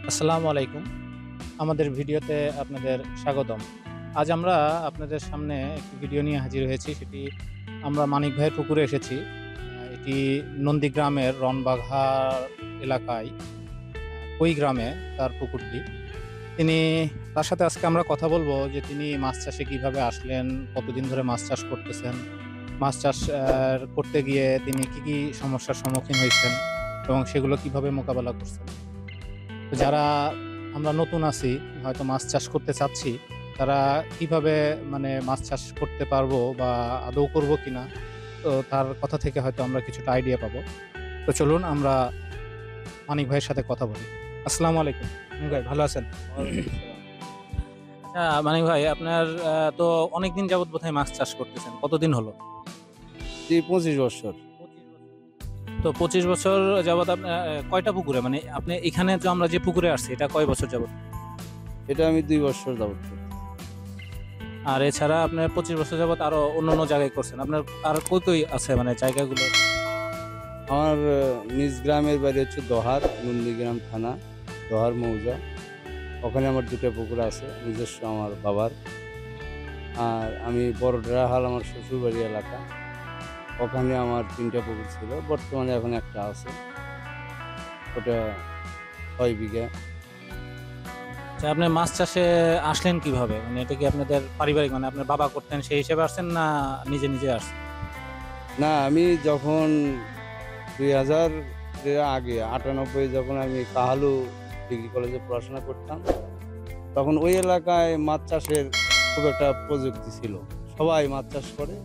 আসসালামু আলাইকুম। আমাদের ভিডিওতে আপনাদের স্বাগতম। আজ আমরা আপনাদের সামনে একটি ভিডিও নিয়ে হাজির হয়েছি। সেটি আমরা মানিক ভাইয়ের পুকুরে এসেছি। এটি নন্দীগ্রামের রনবাঘা এলাকায় ওই গ্রামে তার পুকুরটি। তিনি তার সাথে আজকে আমরা কথা বলবো যে তিনি মাছ চাষে কিভাবে আসলেন, কতদিন ধরে মাছ চাষ করতেছেন, মাছ চাষ করতে গিয়ে তিনি কি সমস্যার সম্মুখীন হয়েছেন এবং সেগুলো কিভাবে মোকাবেলা করছেন। তো যারা আমরা নতুন আছি, হয়তো মাছ চাষ করতে চাচ্ছি, তারা কিভাবে মানে মাছ চাষ করতে পারবো বা আদৌ করবো কিনা, তো তার কথা থেকে হয়তো আমরা কিছুটা আইডিয়া পাবো। তো চলুন আমরা মানিক ভাইয়ের সাথে কথা বলি। আসসালামু আলাইকুম। মানিক ভাই ভালো আছেন? আচ্ছা মানিক ভাই, আপনার তো অনেকদিন যাবত বোধহয় মাছ চাষ করতেছেন, কতদিন হলো? জি, 25 বছর। তো 25 বছর যাবত আপনার কয়টা পুকুরে, মানে আপনি এখানে যে আমরা যে পুকুরে আসছি এটা কয় বছর যাবত? এটা আমি 2 বছর যাবত করি। আর এছাড়া আপনার 25 বছর যাবত আরো অন্য অন্য জায়গায় করছেন, আপনার আর কই কই আছে মানে জায়গাগুলো? আমার নিজ গ্রামের বাড়ি হচ্ছে দোহার, নন্দীগ্রাম থানা, দোহার মৌজা। ওখানে আমার 2টা পুকুর আছে নিজস্ব আমার বাবার। আর আমি বড়ডাহাল আমার শ্বশুরবাড়ি এলাকা, ওখানে আমার 3টা পুকুর ছিল। বর্তমানে এখন একটা আছে, ওটা 6 বিঘা। আচ্ছা, আপনি মাছ চাষে আসলেন কিভাবে? মানে এটা কি আপনাদের পারিবারিক, মানে আপনার বাবা করতেন সেই হিসেবে আসছেন না নিজে নিজে আসছেন? না, আমি যখন 2000 এর আগে 98 যখন আমি কাহালু ডিগ্রি কলেজে পড়াশোনা করতাম, তখন ওই এলাকায় মাছ চাষের খুব একটা প্রযুক্তি ছিল। সবাই মাছ চাষ করে।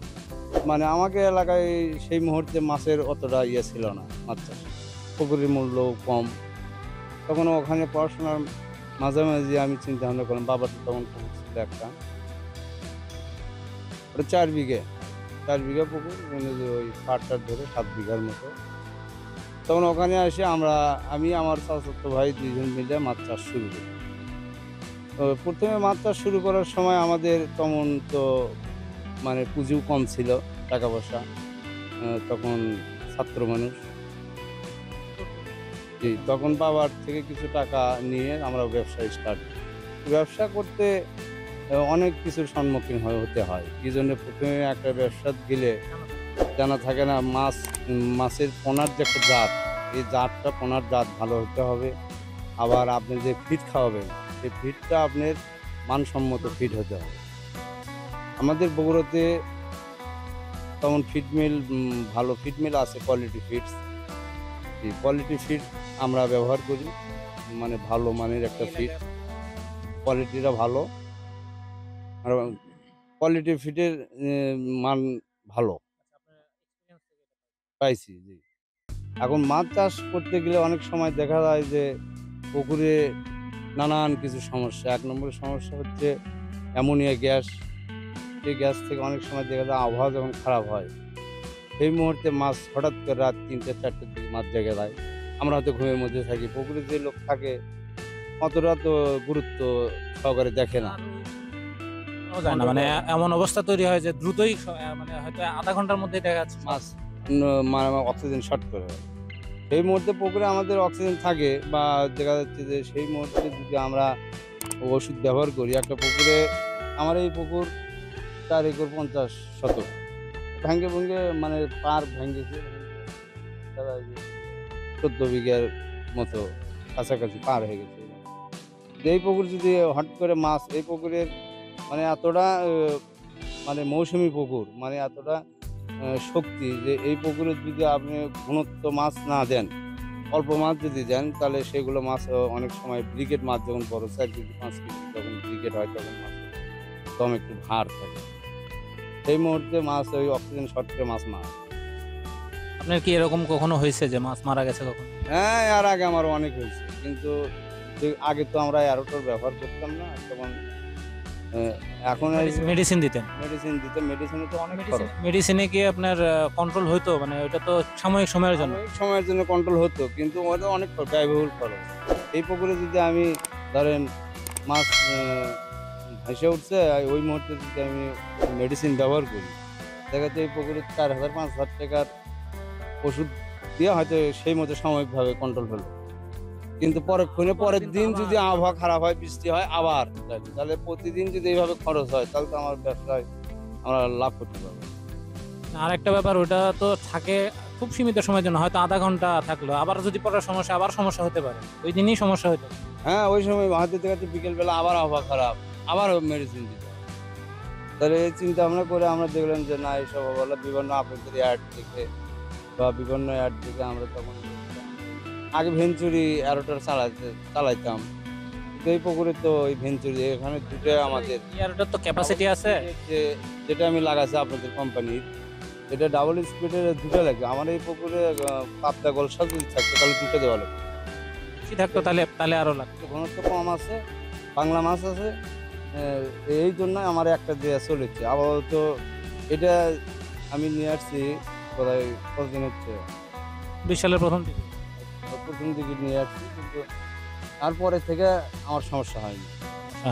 মানে আমাকে এলাকায় সেই মুহূর্তে মাছের অতটা ইয়ে ছিল না, মাছ চাষ। পুকুরের মূল্য কম। তখন ওখানে পড়াশোনার মাঝামাঝি আমি চিন্তা ভাবনা করলাম, বাবার তো তখন পুকুর ছিল একটা, ওটা 4 বিঘে, 4 বিঘা পুকুর, মানে যে ওই পাটটার ধরে 7 বিঘার মতো। তখন ওখানে এসে আমি আমার চাচাতো ভাই 2জন মিলে মাছ চাষ শুরু করি। তো প্রথমে মাছ চাষ শুরু করার সময় আমাদের তেমন তো মানে পুঁজিও কম ছিল, টাকা পয়সা। তখন ছাত্র মানুষ। জি, তখন বাবার থেকে কিছু টাকা নিয়ে আমরা ব্যবসা স্টার্ট করি। ব্যবসা করতে অনেক কিছুর সম্মুখীন হতে হয়। কি জন্য প্রথমে একটা ব্যবসা গেলে জানা থাকে না, মাছের পোনার যে একটা জাত, এই জাতটা পোনার জাত ভালো হতে হবে। আবার আপনি যে ফিড খাওয়াবেন, সেই ফিডটা আপনার মানসম্মত ফিড হতে হবে। আমাদের বগুড়াতে তেমন ফিড মিল, ভালো ফিড মিল আছে, কোয়ালিটি ফিডস। এই কোয়ালিটি ফিড আমরা ব্যবহার করি, মানে ভালো মানের একটা ফিড, কোয়ালিটিটা ভালো। আর কোয়ালিটি ফিডের মান ভালো পাইছি। জি, এখন মাছ চাষ করতে গেলে অনেক সময় দেখা যায় যে পুকুরে নানান কিছু সমস্যা। 1 নম্বরের সমস্যা হচ্ছে অ্যামোনিয়া গ্যাস। সেই গ্যাস থেকে অনেক সময় দেখা যায় আবহাওয়া যখন খারাপ হয়, সেই মুহূর্তে মাছ হঠাৎ করে রাত 3টে-4টের দিকে মাছ জেগে যায়। আমরা হয়তো ঘুমের মধ্যে থাকি। পুকুরে যে লোক থাকে অতটা তো গুরুত্ব সহকারে দেখে না। পাওয়া যায় না, মানে এমন অবস্থা তৈরি হয় যে দ্রুতই মানে হয়তো আধা ঘন্টার মধ্যে দেখা যাচ্ছে মাছ মানে অক্সিজেন শর্ট করে হয়। সেই মুহূর্তে পুকুরে আমাদের অক্সিজেন থাকে, বা দেখা যাচ্ছে যে সেই মুহূর্তে যদি আমরা ওষুধ ব্যবহার করি। একটা পুকুরে, আমার এই পুকুর 4 একর 50 শতক, ভেঙে ভেঙে মানে পার ভেঙেছে, 14 বিঘার মতো কাছাকাছি পার হয়ে গেছে। এই পুকুর যদি হট করে মাছ, এই পুকুরের মানে এতটা মানে মৌসুমী পুকুর, মানে এতটা শক্তি যে এই পুকুরে যদি আপনি ঘনত্ব মাছ না দেন, অল্প মাছ যদি দেন, তাহলে সেগুলো মাছ অনেক সময় ব্রিগেড মাছ যখন বড় 4 কেজি 5 কেজি যখন ব্রিগেড হয়, তখন মাছ দম একটু ভার থাকে। সেই মুহূর্তে মাছ ওই অক্সিজেন শর্ট করে মাছ মারা যায়। আপনার কি এরকম কখনো হয়েছে যে মাছ মারা গেছে কখনো? হ্যাঁ, এর আগে আমার অনেক হয়েছে, কিন্তু আগে তো আমরা এরোটর ব্যবহার করতাম না তখন। এখন মেডিসিন দিতেন? মেডিসিন দিতে, মেডিসিনে তো অনেক খরচ। মেডিসিনে কি আপনার কন্ট্রোল হইতো? মানে ওটা তো সাময়িক সময়ের জন্য। সাময়িক সময়ের জন্য কন্ট্রোল হতো, কিন্তু ওটা অনেক ব্যয়বহুল খরচ। এই পুকুরে যদি আমি ধরেন মাছ ভেসে উঠছে, ওই মুহূর্তে যদি আমি মেডিসিন ব্যবহার করি, দেখা যাচ্ছে এই পুকুরে 4000-5000 টাকার ওষুধ দিয়ে হয়তো সেই মতো সাময়িকভাবে কন্ট্রোল হলো। কিন্তু পরের দিন যদি আবহাওয়া খারাপ হয়, বৃষ্টি হয়, আবার তাহলে প্রতিদিন যদি এইভাবে খরচ হয় তাহলে তো আমার ব্যবসায় আমরা লাভ করতে পারবো। আর একটা ব্যাপার, ওটা তো থাকে খুব সীমিত সময়ের জন্য, হয়তো আধা ঘন্টা থাকলো, আবার যদি পরের সমস্যা আবার সমস্যা হতে পারে, ওই দিনই সমস্যা হতে পারে। হ্যাঁ, ওই সময় হয়তো দেখা যাচ্ছে বিকেলবেলা আবার আবহাওয়া খারাপ, আবার মেডিসিন দিতে হবে। তাহলে এই চিন্তা ভাবনা করে আমরা দেখলাম যে না, এইসব হলো বিভিন্ন আপনাদের অ্যাড থেকে বা বিভিন্ন অ্যাড থেকে আমরা তখন আগে ভেঞ্চুরি অ্যারোটার চালাইতাম। কিন্তু এই পুকুরে তো ওই ভেঞ্চুরি এখানে দুটো আমাদের এয়ারটার তো ক্যাপাসিটি আছে। যেটা আমি লাগাইছি আপনাদের কোম্পানির, এটা ডাবল স্পিডের দুটো লাগবে। আমার এই পুকুরে পাবদা গলসা যদি থাকতো তাহলে দুটো দেওয়া লাগবে। বেশি থাকতো তাহলে তাহলে আরো লাগতো। ঘনত্ব কম আছে, বাংলা মাছ আছে, এই জন্য আমার একটা দেওয়া চলেছে। আপাতত এটা আমি নিয়ে আসছি প্রায় কতদিন হচ্ছে, 20 সালের প্রথম দিকে প্রথম দিকে নিয়ে আসছি, কিন্তু তারপরে থেকে আমার সমস্যা হয়নি।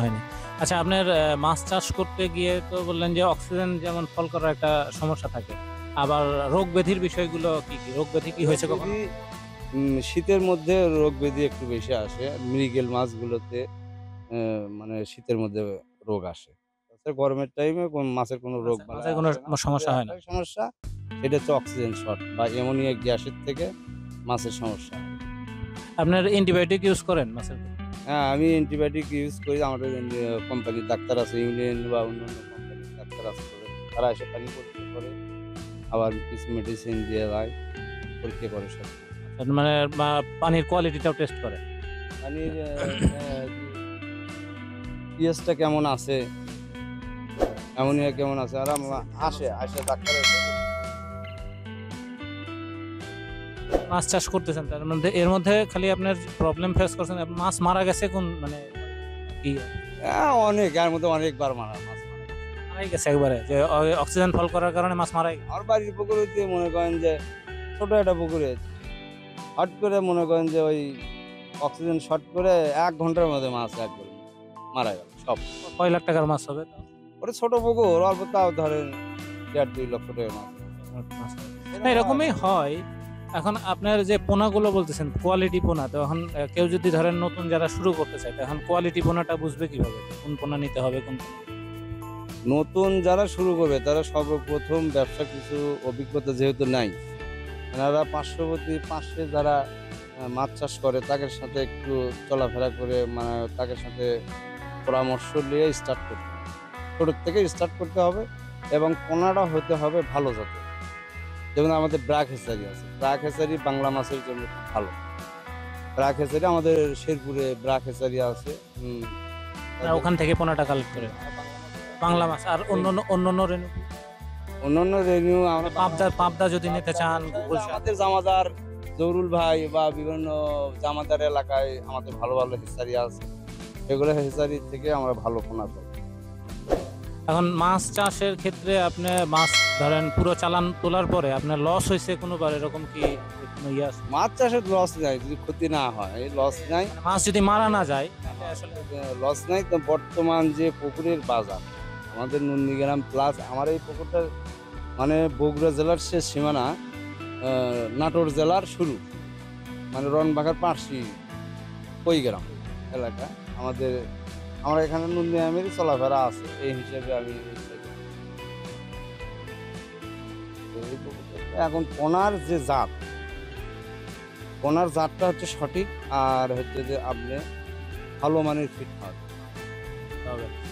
হয়নি। আচ্ছা, আপনার মাছ চাষ করতে গিয়ে তো বললেন যে অক্সিজেন যেমন ফল করার একটা সমস্যা থাকে, আবার রোগ ব্যাধির বিষয়গুলো কি কি? রোগ ব্যাধি কি হয়েছে কখনো? শীতের মধ্যে রোগ ব্যাধি একটু বেশি আসে মৃগেল মাছগুলোতে, মানে শীতের মধ্যে রোগ আসে। তাছাড়া গরমের টাইমে মাছের কোনো রোগ বালাই মাছের কোনো আসে না। সমস্যা হয় না। একটাই সমস্যা, সেটা হচ্ছে অক্সিজেন শর্ট বা অ্যামোনিয়া গ্যাসের থেকে মাছের সমস্যা হয়। আপনার অ্যান্টিবায়োটিক ইউজ করেন মাছের ক্ষেত্রে? হ্যাঁ, আমি অ্যান্টিবায়োটিক ইউজ করি। আমাদের কোম্পানির ডাক্তার আছে, ইউনিয়ন বা অন্যান্য কোম্পানির ডাক্তার আছে, তারা এসে পানি পরীক্ষা করে, আবার কিছু মেডিসিন দিয়ে যায়, পরীক্ষা করে সব। মানে পানির কোয়ালিটিটাও টেস্ট করে? পানির পিএসটা কেমন আছে, অ্যামোনিয়া কেমন আছে, আর আসে ডাক্তার এসে। মাছ চাষ করতেছেন, তার মধ্যে এর মধ্যে খালি আপনার প্রবলেম ফেস করছেন, মাছ মারা গেছে কোন মানে কি? অনেক, এর মধ্যে অনেকবার মাছ মারাই গেছে একবারে, যে অক্সিজেন ফল করার কারণে মাছ মারাই গেছে। আমার বাড়ির পুকুরে মনে করেন যে ছোট একটা পুকুরে হট করে মনে করেন যে ওই অক্সিজেন শর্ট করে 1 ঘন্টার মধ্যে মাছ একবারে মারা গেল সব। কয় লাখ টাকার মাছ হবে? ওটা ছোট পুকুর, অল্প, তাও ধরেন 1.5-2 লক্ষ টাকার মাছ। না, এরকমই হয়। এখন আপনার যে পোনাগুলো বলতেছেন কোয়ালিটি পোনা, তো এখন কেউ যদি ধরেন নতুন যারা শুরু করতে চায়, তখন কোয়ালিটি পোনাটা বুঝবে কিভাবে, কোন পোনা নিতে হবে কোন পোনা? নতুন যারা শুরু করবে তারা সর্বপ্রথম ব্যবসা কিছু অভিজ্ঞতা যেহেতু নাই, এনারা পার্শ্ববর্তী যারা মাছ চাষ করে তাদের সাথে একটু চলাফেরা করে, মানে তাদের সাথে পরামর্শ নিয়ে স্টার্ট করতে হবে। ছোটোর থেকে স্টার্ট করতে হবে এবং পোনাটা হতে হবে ভালো জাতের। যেমন আমাদের ব্রাক হেচারি আছে, ব্রাক হেচারি বাংলা মাছের জন্য খুব ভালো। ব্রাক হেচারি আমাদের শেরপুরে ব্রাক হেচারি আছে। ওখান থেকে পোনাটা কালেক্ট করে বাংলা মাছ। আর অন্য রেণু, অন্যান্য রেনিউ আমরা পাবদা যদি নিতে চান, আমাদের জামাদার জহুরুল ভাই বা বিভিন্ন জামাদার এলাকায় আমাদের ভালো ভালো হেচারি আছে, সেগুলো হেচারি থেকে আমরা ভালো পোনা পাই। এখন মাছ চাষের ক্ষেত্রে আপনি মাছ ধরেন পুরো চালান তোলার পরে আপনার লস হয়েছে কোনোবার, এরকম কি কোনো ইয়ে আছে? মাছ চাষের লস নাই, যদি ক্ষতি না হয় লস নাই, মাছ যদি মারা না যায় আসলে লস নাই। তো বর্তমান যে পুকুরের বাজার আমাদের নন্দীগ্রাম প্লাস আমার এই পুকুরটা মানে বগুড়া জেলার শেষ সীমানা, নাটোর জেলার শুরু, মানে রনবাঘার পার্শ্বী ওই গ্রাম এলাকা আমরা এখানে নন্দীগ্রামেরই চলাফেরা আছে, এই হিসেবে আমি এখন পোনার যে পোনার জাতটা হচ্ছে সঠিক, আর হচ্ছে যে আপনি ভালো মানের ফিট হবে।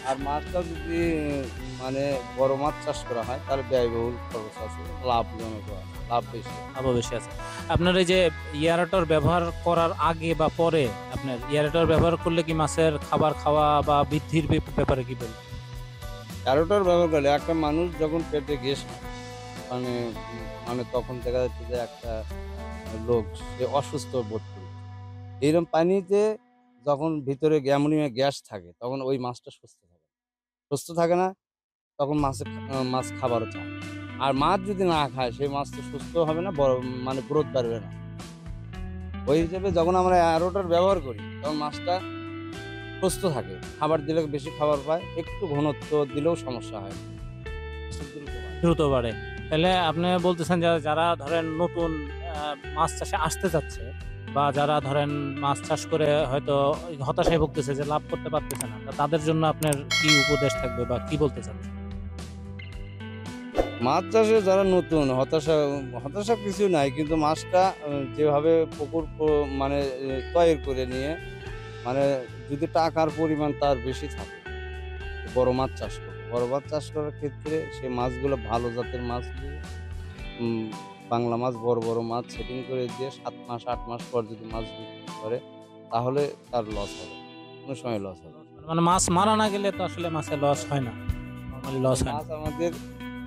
আর মাছটা যদি মানে বড় মাছ চাষ করা হয় তাহলে ব্যয়বহুল খরচ আছে, লাভ বেশি আছে। আপনার এই যে এয়ারেটর ব্যবহার করার আগে বা পরে আপনার এয়ারেটর ব্যবহার করলে কি মাছের খাবার খাওয়া বা বৃদ্ধির ব্যাপারে কি বলবেন? এয়ারেটর ব্যবহার করলে একটা মানুষ যখন পেটে গ্যাস মানে মানে তখন দেখা যাচ্ছে যে একটা লোক সে অসুস্থ বোধ করে, এইরকম পানিতে যখন ভিতরে অ্যামোনিয়া গ্যাস থাকে তখন ওই মাছটা সুস্থ থাকে না, তখন মাছ খাবারও চায়। আর মাছ যদি না খায় সেই মাছ তো সুস্থ হবে না, মানে গ্রোথ বাড়বে না। ওই হিসেবে যখন আমরা এয়ারোটার ব্যবহার করি তখন মাছটা সুস্থ থাকে, খাবার দিলে বেশি খাবার পায়, একটু ঘনত্ব দিলেও সমস্যা হয়, দ্রুত বাড়ে। তাহলে আপনি বলতেছেন যারা ধরেন নতুন মাছ চাষে আসতে যাচ্ছে, বা যারা ধরেন মাছ চাষ করে হয়তো হতাশায় ভুগতেছে যে লাভ করতে পারতেছে না, তা তাদের জন্য আপনার কি উপদেশ থাকবে বা কি বলতে চান? মাছ চাষে যারা নতুন, হতাশা হতাশা কিছু নাই, কিন্তু মাছটা যেভাবে পুকুর মানে তৈরি করে নিয়ে, মানে যদি টাকার পরিমাণ তার বেশি থাকে, বড় মাছ চাষ করবে। বড় মাছ চাষ করার ক্ষেত্রে সে মাছগুলো ভালো জাতের মাছ দিয়ে, উম, বাংলা মাছ, বড় বড় মাছ সেটিং করে দিয়ে 7 মাস 8 মাস পর যদি মাছ বিক্রি করে, তাহলে তার লস হবে, কোনো সময় লস হবে না। মানে মাছ মারা না গেলে তো আসলে মাছের লস হয় না, নর্মালি লস হয় না। মাছ আমাদের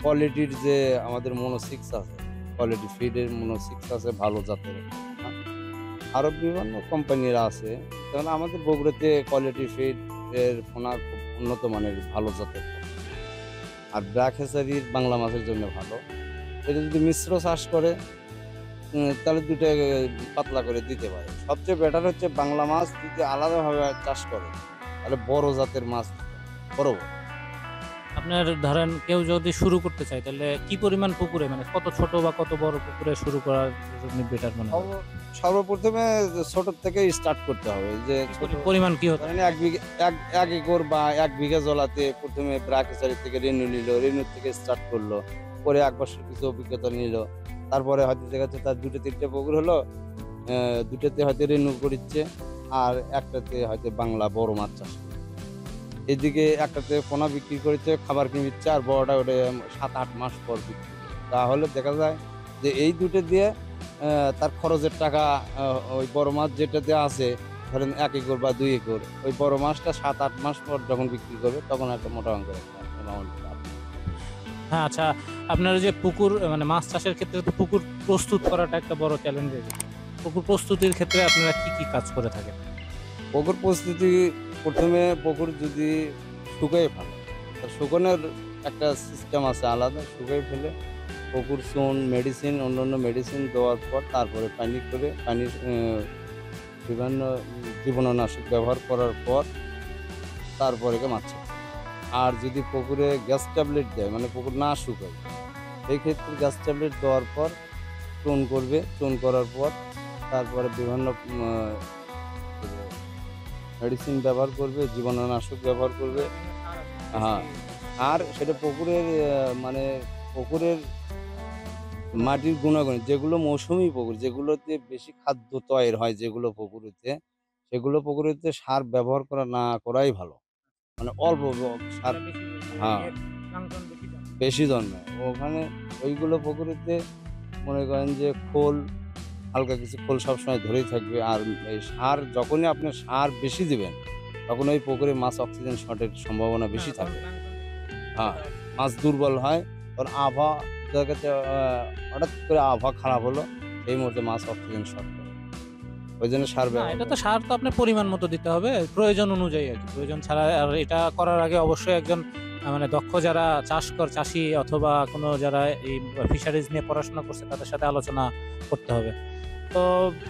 কোয়ালিটির যে আমাদের মনো6 আছে, কোয়ালিটি ফিডের মনো6 আছে ভালো জাতের, হ্যাঁ? আরো বিভিন্ন কোম্পানির আছে, কারণ আমাদের বগুড়াতে কোয়ালিটি ফিড এর পোনা খুব উন্নত মানের ভালো জাতের পোনা। আর ব্ল্যাক হেচারির বাংলা মাছের জন্য ভালো। এটা যদি মিশ্র চাষ করে, তাহলে দুটো পাতলা করে দিতে পারে। সবচেয়ে বেটার হচ্ছে বাংলা মাছ যদি আলাদাভাবে চাষ করে, তাহলে বড় জাতের মাছ দিতে হবে, বড় বড়। আপনার ধরেন কেউ যদি শুরু করতে চায় তাহলে কি পরিমাণ পুকুরে, মানে কত ছোট বা কত বড় পুকুরে শুরু করার জন্য বেটার মনে হয়? সর্বপ্রথমে ছোট থেকে স্টার্ট করতে হবে, যে ছোট পরিমাণ কি হতো? ধরেন 1 একর বা 1 বিঘা জলাতে প্রথমে ব্রাকেচারি থেকে রেনু নিল, রেনুর থেকে স্টার্ট করলো, পরে 1 বছর কিছু অভিজ্ঞতা নিল, তারপরে হয়তো দেখা যাচ্ছে তার 2-3টে পুকুর হলো, দুটোতে হয়তো রেনু করিচ্ছে, আর একটাতে হয়তো বাংলা বড় মাছ চাষ করছে। এদিকে একটাতে পোনা বিক্রি করেছে, খাবার কিনে দিচ্ছে, আর বড়টা ওটা 7-8 মাস পর বিক্রি করে। তাহলে দেখা যায় যে এই দুটো দিয়ে তার খরচের টাকা, ওই বড় মাছ যেটাতে আছে, ধরেন 1 একর বা 2 একর, ওই বড় মাছটা 7-8 মাস পর যখন বিক্রি করবে, তখন একটা মোটা অঙ্কের একটা অ্যামাউন্ট পাবে। হ্যাঁ, আচ্ছা, আপনার যে পুকুর মানে মাছ চাষের ক্ষেত্রে তো পুকুর প্রস্তুত করাটা একটা বড় চ্যালেঞ্জ হয়ে যায়। পুকুর প্রস্তুতির ক্ষেত্রে আপনারা কি কি কাজ করে থাকেন? পুকুর প্রস্তুতি, প্রথমে পুকুর যদি শুকিয়ে ফেলে, তা শুকানোর একটা সিস্টেম আছে আলাদা, শুকিয়ে ফেলে পুকুর চুন, মেডিসিন, অন্যান্য মেডিসিন দেওয়ার পর তারপরে পানির বিভিন্ন জীবাণুনাশক ব্যবহার করার পর তারপরে মাছ ছাড়ে। আর যদি পুকুরে গ্যাস ট্যাবলেট দেয়, মানে পুকুর না শুকায়, সেই ক্ষেত্রে গ্যাস ট্যাবলেট দেওয়ার পর চুন করবে, চুন করার পর তারপরে বিভিন্ন মেডিসিন ব্যবহার করবে, জীবাণুনাশক ব্যবহার করবে। হ্যাঁ, আর সেটা পুকুরের মানে পুকুরের মাটির গুণাগুণ, যেগুলো মৌসুমী পুকুর, যেগুলোতে বেশি খাদ্য তৈরি হয়, যেগুলো পুকুরেতে, সেগুলো পুকুরেতে সার ব্যবহার করা না করাই ভালো, মানে অল্প সার। হ্যাঁ, বেশি জন্মে ওখানে, ওইগুলো পুকুরেতে মনে করেন যে খোল, হালকা কিছু খোল সবসময় ধরেই থাকবে। আর এই সার, যখনই আপনি সার বেশি দিবেন, তখন ওই পুকুরে মাছ অক্সিজেন শর্টের সম্ভাবনা বেশি থাকে। হ্যাঁ, মাছ দুর্বল হয়, কারণ আবহাওয়া জায়গাতে হঠাৎ করে আবহাওয়া খারাপ হলো, এই মুহূর্তে মাছ অক্সিজেন শর্ট করে, ওই জন্য সার না, ব্যবহার এটা করে। তো সার তো আপনার পরিমাণ মতো দিতে হবে, প্রয়োজন অনুযায়ী আর কি, প্রয়োজন ছাড়া। আর এটা করার আগে অবশ্যই একজন মানে দক্ষ যারা চাষি অথবা কোনো যারা এই ফিশারিজ নিয়ে পড়াশোনা করছে তাদের সাথে আলোচনা করতে হবে। তো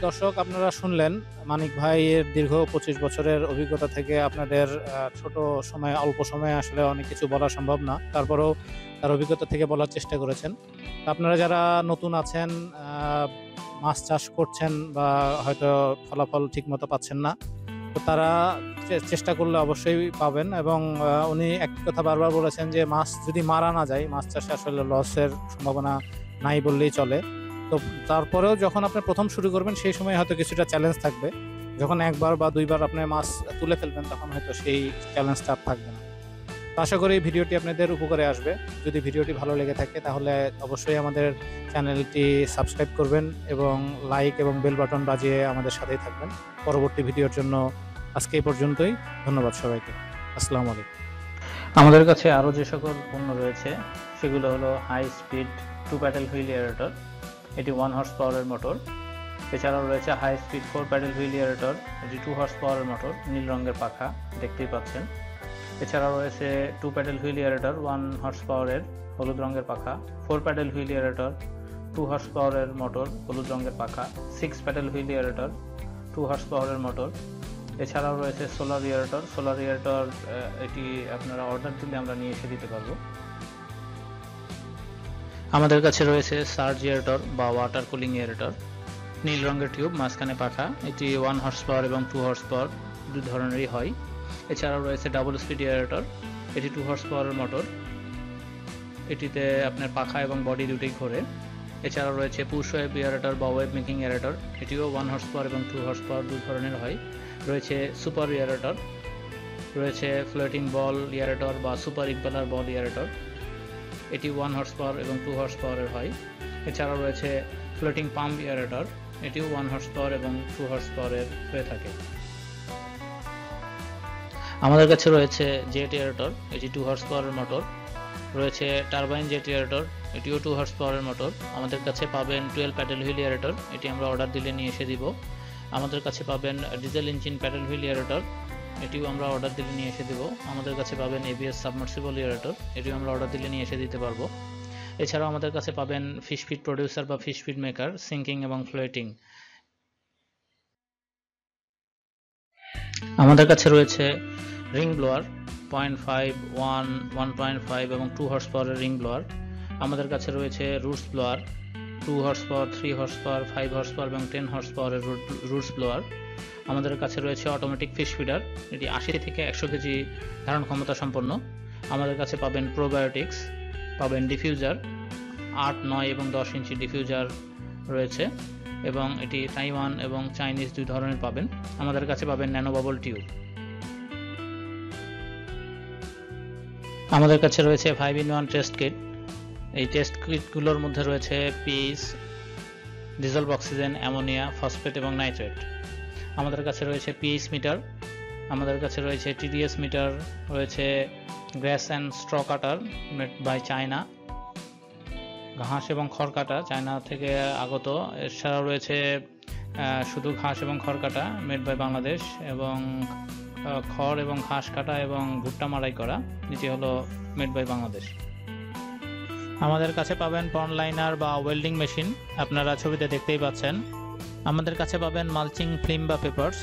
দর্শক, আপনারা শুনলেন মানিক ভাইয়ের দীর্ঘ 25 বছরের অভিজ্ঞতা থেকে আপনাদের ছোট সময়ে, অল্প সময়ে আসলে অনেক কিছু বলা সম্ভব না, তারপরেও তার অভিজ্ঞতা থেকে বলার চেষ্টা করেছেন। তো আপনারা যারা নতুন আছেন, মাছ চাষ করছেন বা হয়তো ফলাফল ঠিকমতো পাচ্ছেন না, তো তারা চেষ্টা করলে অবশ্যই পাবেন। এবং উনি এক কথা বারবার বলেছেন যে মাছ যদি মারা না যায়, মাছ চাষে আসলে লসের সম্ভাবনা নাই বললেই চলে। তো তারপরেও যখন আপনি প্রথম শুরু করবেন, সেই সময় হয়তো কিছুটা চ্যালেঞ্জ থাকবে। যখন 1বার বা 2বার আপনি মাছ তুলে ফেলবেন, তখন হয়তো সেই চ্যালেঞ্জটা আর থাকবে না। তো আশা করি ভিডিওটি আপনাদের উপকারে আসবে। যদি ভিডিওটি ভালো লেগে থাকে তাহলে অবশ্যই আমাদের চ্যানেলটি সাবস্ক্রাইব করবেন এবং লাইক এবং বেল বাটন বাজিয়ে আমাদের সাথেই থাকবেন পরবর্তী ভিডিওর জন্য। আজকে এই পর্যন্তই। ধন্যবাদ সবাইকে। আসসালামু আলাইকুম। আমাদের কাছে আরও যে সকল পণ্য রয়েছে সেগুলো হলো high speed 2 paddle wheel aerator, এটি 1 হর্স পাওয়ারের মোটর। এছাড়াও রয়েছে high speed 4 paddle wheel aerator, এটি 2 হর্স পাওয়ারের মোটর, নীল রঙের পাখা দেখতেই পাচ্ছেন। এছাড়াও রয়েছে 2 প্যাডেল হুইল এয়ারেটর 1 হর্স পাওয়ারের, হলুদ রঙের পাখা। 4 প্যাডেল হুইল এয়ারেটর 2 হর্স পাওয়ারের মোটর, হলুদ রঙের পাখা। 6 প্যাডেল হুইল এয়ারেটর 2 হর্স পাওয়ারের মোটর। এছাড়াও রয়েছে সোলার এয়ারেটর, এটি আপনারা অর্ডার দিলে আমরা নিয়ে এসে দিতে পারবো। আমাদের কাছে রয়েছে সার্জ এয়ারেটর বা ওয়াটার কুলিং এয়ারেটর। নীল রঙের টিউব, মাঝখানে পাখা। এটি 1 হর্স পাওয়ার এবং 2 হর্স পাওয়ার দুই ধরনেরই হয়। এছাড়াও রয়েছে ডাবল স্পিড এয়ারেটর, এটি 2 হর্স পাওয়ারের মোটর। এটিতে আপনার পাখা এবং বডি দুটোই ঘোরে। এছাড়াও রয়েছে পুশ ওয়েভ এয়ারেটর বা ওয়েভ মেকিং এয়ারেটর, এটিও 1 হর্স পাওয়ার এবং 2 হর্স পাওয়ার দুই ধরনের হয়। রয়েছে সুপার এয়ারেটর, রয়েছে ফ্লোটিং বল এয়ারেটর বা সুপার ইম্পেলার বল এয়ারেটর, এটি 1 হর্স পাওয়ার এবং 2 হর্স পাওয়ারের হয়। এছাড়াও রয়েছে ফ্লোটিং পাম্প এয়ারেটর, এটিও 1 হর্স পাওয়ার এবং 2 হর্স পাওয়ারের হয়ে থাকে। আমাদের কাছে রয়েছে জেট এয়ারেটর, এটি 2 হর্স পাওয়ারের মোটর। রয়েছে টারবাইন জেট এয়ারেটর, এটিও 2 হর্স পাওয়ারের মোটর। আমাদের কাছে পাবেন 12 প্যাডেল হুইল এয়ারেটর, এটি আমরা অর্ডার দিলে নিয়ে এসে দিব। আমাদের কাছে পাবেন diesel engine pedal wheel aerator, এটিও আমরা অর্ডার দিলে নিয়ে এসে দিব। আমাদের কাছে পাবেন এবিএস সাবমার্সিবল এয়ারেটর, এটিও আমরা অর্ডার দিলে নিয়ে এসে দিতে পারবো। এছাড়াও আমাদের কাছে পাবেন ফিশ ফিড প্রডিউসার বা ফিশ ফিড মেকার, সিঙ্কিং এবং ফ্লোটিং। আমাদের কাছে রয়েছে রিং ব্লোয়ার 0.5, 1, 1.5 এবং 2 হর্স পাওয়ারের রিং ব্লোয়ার। আমাদের কাছে রয়েছে roots blower 2 horse power, 3 horse power, 5 horse power এবং 10 হর্স পাওয়ারের রুটস ব্লোয়ার। আমাদের কাছে রয়েছে অটোমেটিক ফিশ ফিডার, এটি 80 থেকে 100 কেজি ধারণ ক্ষমতা সম্পন্ন। আমাদের কাছে পাবেন প্রোবায়োটিক্স, পাবেন ডিফিউজার 8, 9 এবং 10 ইঞ্চি ডিফিউজার রয়েছে এবং এটি তাইওয়ান এবং চাইনিজ দুই ধরনের পাবেন। আমাদের কাছে পাবেন ন্যানো বাবল টিউব। আমাদের কাছে রয়েছে 5-in-1 টেস্ট কিট। এই টেস্ট কিটগুলোর মধ্যে রয়েছে pH, dissolved oxygen, ammonia, phosphate এবং নাইট্রেট। আমাদের কাছে রয়েছে পিএইচ মিটার, আমাদের কাছে রয়েছে টিডিএস মিটার, রয়েছে grass and straw cutter made by China, ঘাস এবং খড় কাটা চায়না থেকে আগত। এছাড়াও রয়েছে শুধু ঘাস এবং খড় কাটা মেড বাই বাংলাদেশ, এবং খড় এবং ঘাস কাটা এবং ভুট্টা মাড়াই করা, এটি হলো মেড বাই বাংলাদেশ। আমাদের কাছে পাবেন পন্ড লাইনার বা ওয়েল্ডিং মেশিন, আপনারা ছবিতে দেখতেই পাচ্ছেন। আমাদের কাছে পাবেন মালচিং ফিল্ম বা পেপারস,